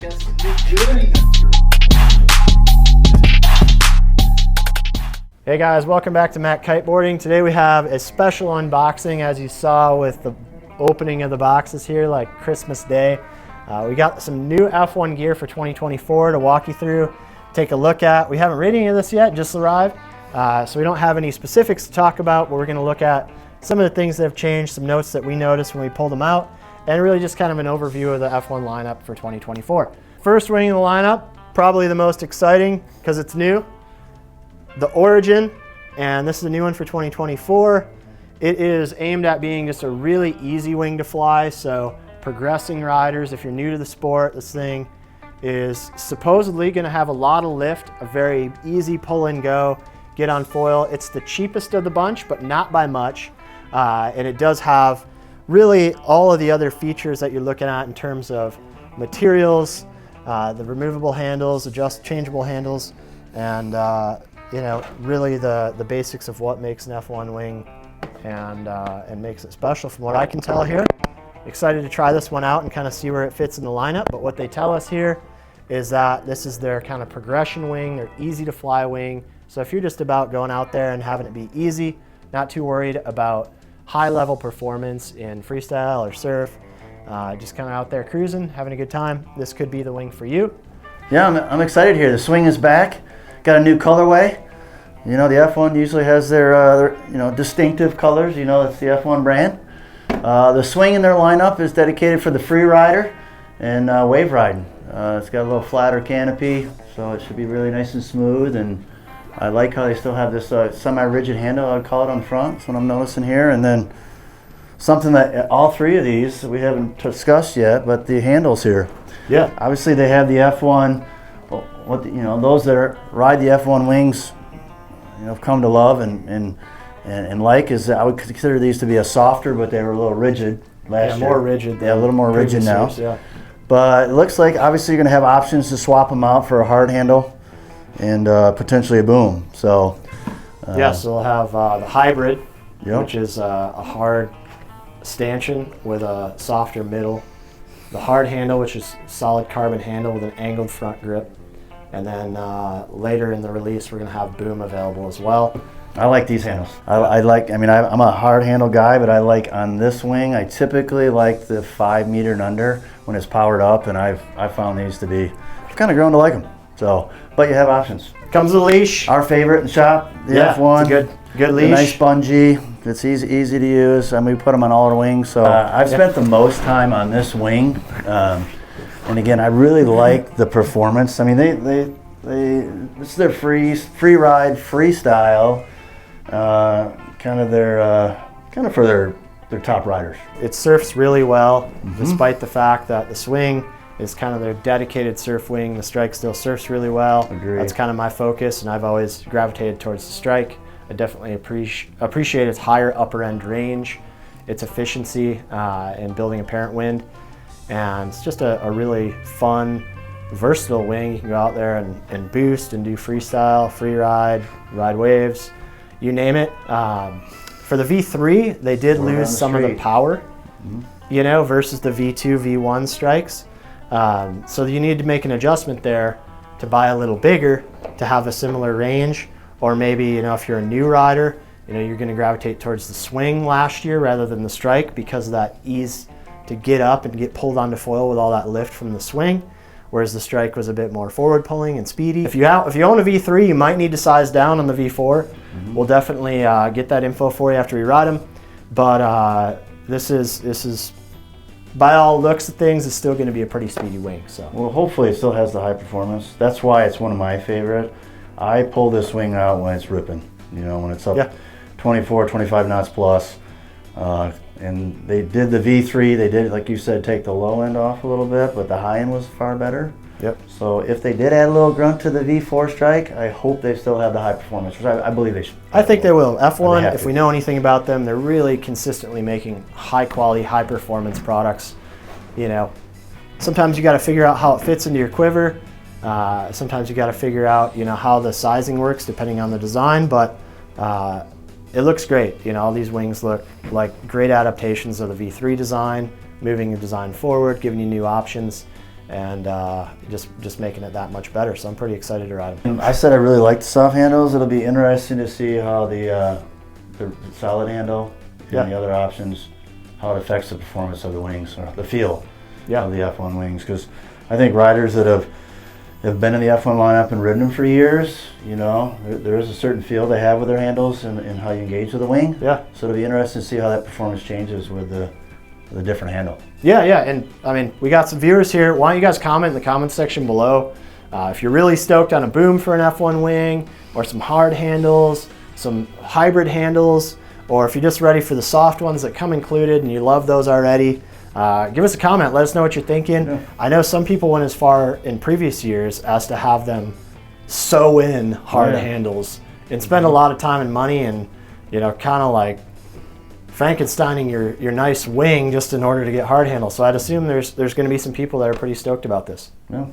Hey guys, welcome back to Mac Kiteboarding. Today we have a special unboxing, as you saw with the opening of the boxes here, like Christmas Day. We got some new F1 gear for 2024 to walk you through, take a look at. We haven't read any of this yet, just arrived, so we don't have any specifics to talk about, but we're going to look at some of the things that have changed, some notes that we noticed when we pulled them out, and really just kind of an overview of the F1 lineup for 2024. First wing of the lineup, probably the most exciting because it's new, the Origin, and this is a new one for 2024. It is aimed at being just a really easy wing to fly, so progressing riders, if you're new to the sport, this thing is supposedly going to have a lot of lift, a very easy pull and go, get on foil. It's the cheapest of the bunch, but not by much, and it does have really all of the other features that you're looking at in terms of materials, the removable handles, changeable handles, and you know, really the basics of what makes an F1 wing and makes it special from what I can tell here. Excited to try this one out and kind of see where it fits in the lineup, but what they tell us here is that this is their kind of progression wing, their easy to fly wing. So if you're just about going out there and having it be easy, not too worried about high level performance in freestyle or surf, just kind of out there cruising, having a good time, this could be the wing for you. Yeah, I'm excited here. The swing is back. Got a new colorway. You know, the F1 usually has their distinctive colors. You know, it's the F1 brand. The swing in their lineup is dedicated for the free rider and wave riding. It's got a little flatter canopy, so it should be really nice and smooth. And I like how they still have this semi-rigid handle, I'd call it, on front. That's what I'm noticing here. And then something that all three of these we haven't discussed yet, but the handles here. Yeah. Obviously, they have the F1. Those that ride the F1 wings, have come to love and like, is I would consider these to be a softer, but they were a little rigid last year. More rigid. Yeah, a little more rigid now. Years, yeah. But it looks like obviously you're going to have options to swap them out for a hard handle and potentially a boom. So so we'll have the hybrid, yep, which is a hard stanchion with a softer middle. The hard handle, which is solid carbon handle with an angled front grip. And then later in the release, we're going to have boom available as well. I like these handles. I'm a hard handle guy, but I like on this wing, I typically like the 5 meter and under when it's powered up, and I've found these to be, I've kind of grown to like them. So, but you have options. Comes with a leash. Our favorite in the shop, the F1. It's a good leash. Nice spongy. It's easy to use, and we put them on all our wings. So I've spent the most time on this wing. And again, I really like the performance. I mean, this is their free ride, freestyle, kind of for their top riders. It surfs really well, despite the fact that the swing is kind of their dedicated surf wing. The strike still surfs really well. Agreed. That's kind of my focus, and I've always gravitated towards the strike. I definitely appreciate its higher upper end range, its efficiency in building apparent wind. And it's just a really fun, versatile wing. You can go out there and boost and do freestyle, free ride, ride waves, you name it. For the V3, they did lose some of the power, versus the V2, V1 strikes. So you need to make an adjustment there to buy a little bigger to have a similar range. Or maybe, if you're a new rider, you're going to gravitate towards the swing last year rather than the strike because of that ease to get up and get pulled onto foil with all that lift from the swing, whereas the strike was a bit more forward pulling and speedy. If you own a V3, you might need to size down on the V4. We'll definitely get that info for you after we ride them. But this is by all looks of things, it's still going to be a pretty speedy wing. So well, hopefully it still has the high performance. That's why it's one of my favorite. I pull this wing out when it's ripping. When it's up 24, 25 knots plus. And they did the V3, they did, like you said, take the low end off a little bit, but the high end was far better. Yep. So if they did add a little grunt to the V4 strike, I hope they still have the high performance, which I believe they should. I think they will. F1, if we know anything about them, they're really consistently making high quality, high performance products. Sometimes you got to figure out how it fits into your quiver. Sometimes you got to figure out, how the sizing works depending on the design, but it looks great. All these wings look like great adaptations of the V3 design, moving your design forward, giving you new options. and just making it that much better. So I'm pretty excited to ride them. I said I really like the soft handles. It'll be interesting to see how the solid handle and the other options, how it affects the performance of the wings, or the feel of the F1 wings. Because I think riders that have been in the F1 lineup and ridden them for years, you know, there is a certain feel they have with their handles and how you engage with the wing. Yeah. So it'll be interesting to see how that performance changes with the different handle. Yeah, and I mean, we got some viewers here. Why don't you guys comment in the comment section below if you're really stoked on a boom for an F1 wing, or some hard handles, some hybrid handles, or if you're just ready for the soft ones that come included and you love those already. Give us a comment, let us know what you're thinking. Yeah. I know some people went as far in previous years as to have them sew in hard handles and spend a lot of time and money, and you know, kind of like Frankensteining your nice wing just in order to get hard handles. So I'd assume there's going to be some people that are pretty stoked about this. Yeah.